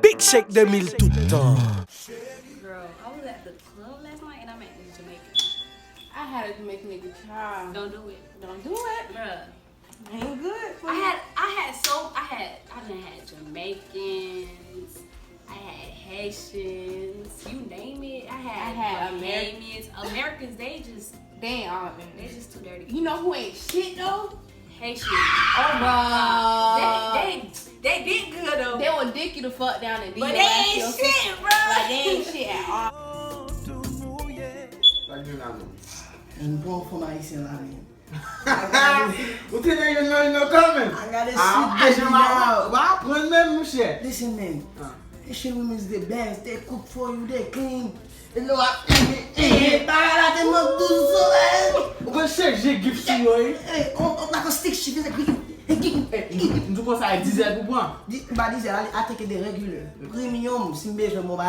Big Shake 2000 tout le temps. Girl, I was at the club last night and I met this Jamaican. I had a Jamaican nigga child. Don't do it. Don't do it. Bruh. Ain't good for I you. done had Jamaicans, I had Haitians, you name it. I had Bahamians. Americans, they just too dirty. You know who ain't shit though? Haitians. Oh, They did good though. they will dick you the fuck down and But they ain't shit, bro. Like they ain't shit at all. Bon for my Haitian line. What did you know coming? I got this shit now. Wow, prends même mon cher. Listen, man. Haitian women is the best. They cook for you. They clean. You know what? Bagala te manque tout ça. Pourquoi j'ai gift sur yo? On a un stick shit. Tu penses à 10 heures pour prendre? Bah, dis, elle a attaqué des réguliers. Premium, si je m'en vais.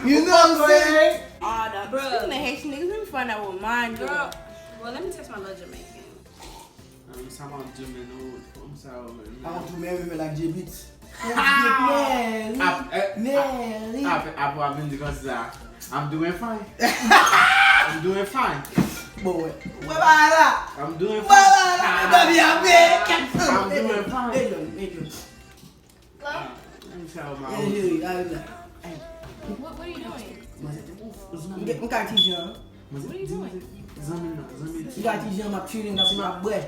You know what I'm saying? Oh, the speaking of Haitian niggas, let me find out what mine do. Girl, well, let me text my little Jamaican. Ça m'a dit mais non, comme ça. I want to marry me like J-Beats. Après avoir dit comme ça, I'm doing fine. I'm doing fine. Bon, ouais. Ouais, voilà. I'm doing fine. Voilà, bien, I'm doing fine. Hello? What are you doing? Mwen ka atijan. What are you doing? Mwen ka atijan map chilling na map bre.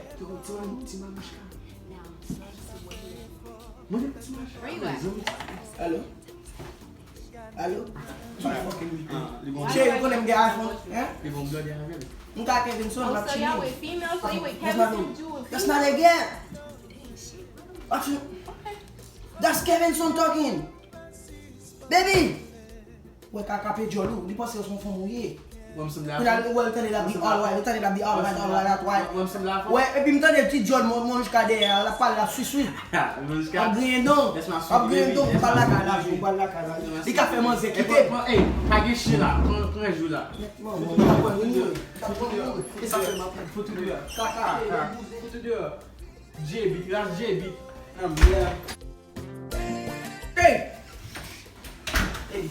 Where you at? Hello? Hello? Why Che, do you konen mge iPhone? Ils vont bloquer avec. Mwen ka Kevin Son Oh, map so y'all with chilling. females? So you with That's Kevin not Son me. Jew with That's females? not again. That's Kevin Son talking. Baby! Wè ka kape jolou, li pase yo son fon mouye. Wè msem la. Wè tane la bi all white, tane la bi all white, that white. Wè msem la. Wè, epi mtane ti jol mon jka de, la pale la sui. Ap gren don. Ap gren don, pal la kala, pal la kala. Li ka fè man zekite. Hey, kage chi la, kon jou la. Foto dehors. Kaka. Foto dehors. JB, là JB. Hey! Hey!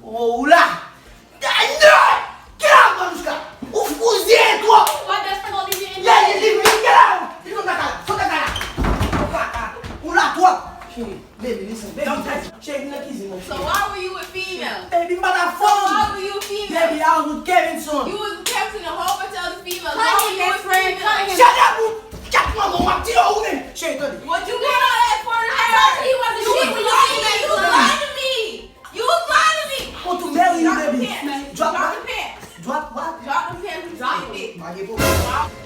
Oh là! Get out, Manushka! Ou fouzier, toi! What does for all these in Yeah, you leave me, get out! You don't Ou là, toi! Chérie, baby, listen, baby. Don't touch. Chérie, not easy, man. So why were you with females? Baby, Why motherfucker! were you females? Baby, I was with Kevin Son. You was capturing a whole bunch of other females. Cut Why him, were you best with friend, females? cut him. Shut up, you! Cat mama, what you doing? Chérie, tell me. What you did all that for her? I told you he wasn't shit when you came back You to was the lying to me. You was lying to me. I want to marry you, Drop the baby. pants. Drop Drop what? the pants. Drop what? Drop the pants. Drop the dick. I give up.